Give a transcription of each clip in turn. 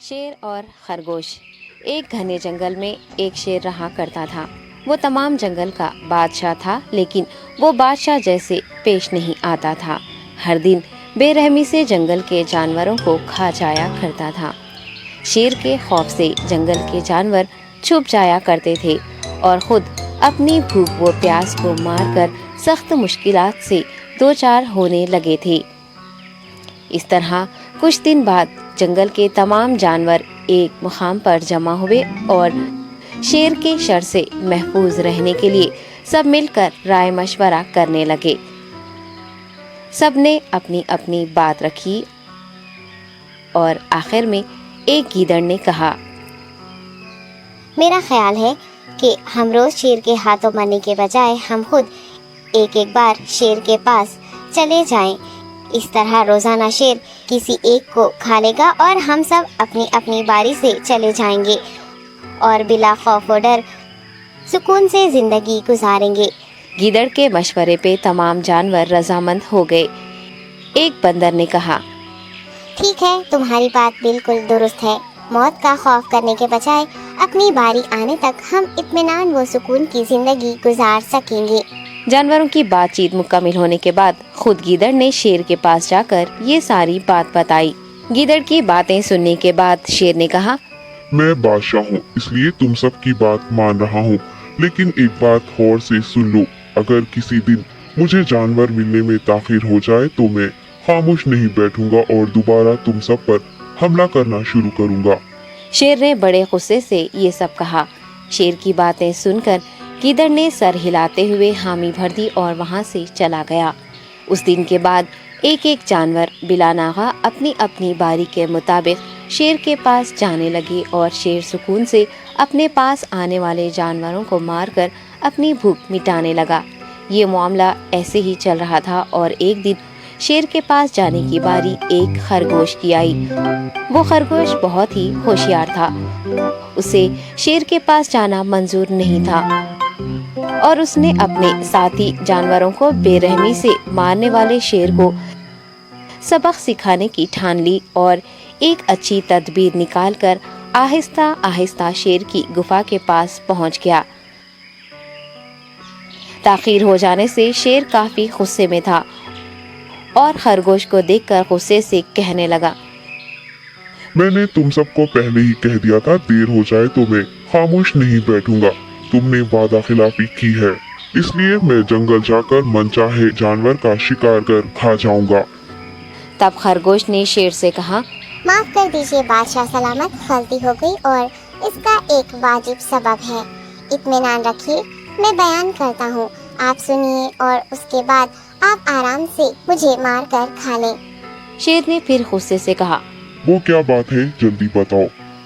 شیر اور خرگوش۔ ایک گھنے جنگل میں ایک شیر رہا کرتا تھا۔ وہ تمام جنگل کا بادشاہ تھا، لیکن وہ بادشاہ جیسے پیش نہیں آتا تھا۔ ہر دن بے رحمی سے جنگل کے جانوروں کو کھا جایا کرتا تھا۔ شیر کے خوف سے جنگل کے جانور چھپ جایا کرتے تھے اور خود اپنی بھوک و پیاس کو مار کر سخت مشکلات سے دوچار ہونے لگے تھے۔ اس طرح کچھ دن بعد جنگل کے تمام جانور ایک مقام پر جمع ہوئے اور شیر کے شر سے محفوظ رہنے کے لیے سب مل کر رائے مشورہ کرنے لگے۔ سب نے اپنی اپنی بات رکھی اور آخر میں ایک گیدڑ نے کہا، میرا خیال ہے کہ ہم روز شیر کے ہاتھوں مرنے کے بجائے ہم خود ایک بار شیر کے پاس چلے جائیں۔ اس طرح روزانہ شیر کسی ایک کو کھا لے گا اور ہم سب اپنی اپنی باری سے چلے جائیں گے اور بلا خوف و ڈر سکون سے زندگی گزاریں گے۔ گیدڑ کے مشورے پہ تمام جانور رضامند ہو گئے۔ ایک بندر نے کہا، ٹھیک ہے، تمہاری بات بالکل درست ہے۔ موت کا خوف کرنے کے بجائے اپنی باری آنے تک ہم اطمینان و سکون کی زندگی گزار سکیں گے۔ جانوروں کی بات چیت مکمل ہونے کے بعد خود گیدڑ نے شیر کے پاس جا کر یہ ساری بات بتائی۔ گیدڑ کی باتیں سننے کے بعد شیر نے کہا، میں بادشاہ ہوں، اس لیے تم سب کی بات مان رہا ہوں، لیکن ایک بات غور سے سن لو۔ اگر کسی دن مجھے جانور ملنے میں تاخیر ہو جائے تو میں خاموش نہیں بیٹھوں گا اور دوبارہ تم سب پر حملہ کرنا شروع کروں گا۔ شیر نے بڑے غصے سے یہ سب کہا۔ شیر کی باتیں سن کر گیدڑ نے سر ہلاتے ہوئے حامی بھر دی اور وہاں سے چلا گیا۔ اس دن کے بعد ایک ایک جانور بلا ناغہ اپنی اپنی باری کے مطابق شیر کے پاس جانے لگے اور شیر سکون سے اپنے پاس آنے والے جانوروں کو مار کر اپنی بھوک مٹانے لگا۔ یہ معاملہ ایسے ہی چل رہا تھا اور ایک دن شیر کے پاس جانے کی باری ایک خرگوش کی آئی۔ وہ خرگوش بہت ہی ہوشیار تھا۔ اسے شیر کے پاس جانا منظور نہیں تھا اور اس نے اپنے ساتھی جانوروں کو بے رحمی سے مارنے والے شیر کو سبق سکھانے کی ٹھان لی اور ایک اچھی تدبیر نکال کر آہستہ آہستہ شیر کی گفا کے پاس پہنچ گیا۔ تاخیر ہو جانے سے شیر کافی غصے میں تھا اور خرگوش کو دیکھ کر غصے سے کہنے لگا، میں نے تم سب کو پہلے ہی کہہ دیا تھا، دیر ہو جائے تو میں خاموش نہیں بیٹھوں گا۔ تم نے وعدہ خلافی کی ہے، اس لیے میں جنگل جا کر من چاہے جانور کا شکار کر کھا جاؤں گا۔ تب خرگوش نے شیر سے کہا، معاف کر دیجیے بادشاہ سلامت، غلطی ہو گئی اور اس کا ایک واجب سبب ہے۔ اطمینان رکھیے، میں بیان کرتا ہوں، آپ سنیے اور اس کے بعد آپ آرام سے مجھے مار کر کھا لیں۔ شیر نے پھر غصے سے کہا، وہ کیا بات ہے، جلدی بتاؤ۔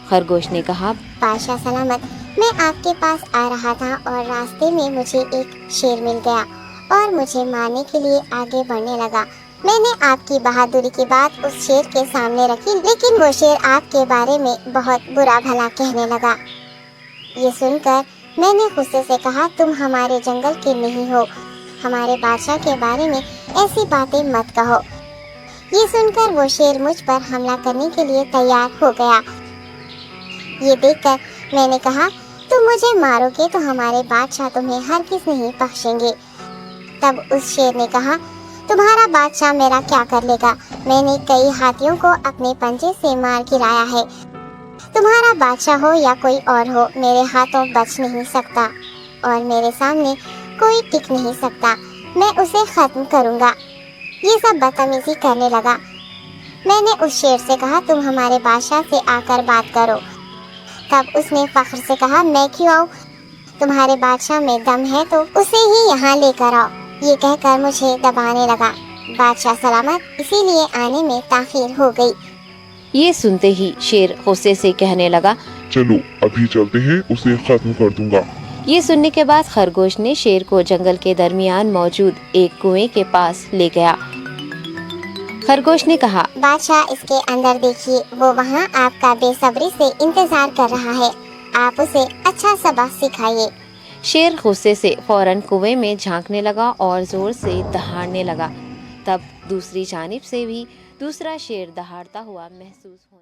خرگوش نے کہا، بادشاہ سلامت، میں آپ کے پاس آ رہا تھا اور راستے میں مجھے ایک شیر مل گیا اور مجھے مارنے کے لیے آگے بڑھنے لگا۔ میں نے آپ کی بہادری کی بات اس شیر کے سامنے رکھی، لیکن وہ شیر آپ کے بارے میں بہت برا بھلا کہنے لگا۔ یہ سن کر میں نے غصے سے کہا، تم ہمارے جنگل کے نہیں ہو، ہمارے بادشاہ کے بارے میں ایسی باتیں مت کہو۔ یہ سن کر وہ شیر مجھ پر حملہ کرنے کے لیے تیار ہو گیا۔ یہ دیکھ کر میں نے کہا، تم مجھے مارو گے تو ہمارے بادشاہ تمہیں ہرگز نہیں بخشیں گے۔ تب اس شیر نے کہا، تمہارا بادشاہ میرا کیا کر لے گا؟ میں نے کئی ہاتھیوں کو اپنے پنجے سے مار گرایا ہے۔ تمہارا بادشاہ ہو یا کوئی اور ہو، میرے ہاتھوں بچ نہیں سکتا اور میرے سامنے کوئی ٹک نہیں سکتا۔ میں اسے ختم کروں گا۔ یہ سب بدتمیزی کرنے لگا۔ میں نے اس شیر سے کہا، تم ہمارے بادشاہ سے آ کر بات کرو۔ تب اس نے فخر سے کہا، میں کیوں آؤں؟ تمہارے بادشاہ میں دم ہے تو اسے ہی یہاں لے کر آؤ۔ یہ کہہ کر مجھے دبانے لگا۔ بادشاہ سلامت، اسی لیے آنے میں تاخیر ہو گئی۔ یہ سنتے ہی شیر غصے سے کہنے لگا، چلو ابھی چلتے ہیں، اسے ختم کر دوں گا۔ یہ سننے کے بعد خرگوش نے شیر کو جنگل کے درمیان موجود ایک کنویں کے پاس لے گیا۔ خرگوش نے کہا، بادشاہ، اس کے اندر دیکھیے، وہ وہاں آپ کا بے صبری سے انتظار کر رہا ہے۔ آپ اسے اچھا سبق سکھائیے۔ شیر غصے سے فوراً کنویں میں جھانکنے لگا اور زور سے دہاڑنے لگا۔ تب دوسری جانب سے بھی دوسرا شیر دہاڑتا ہوا محسوس ہونے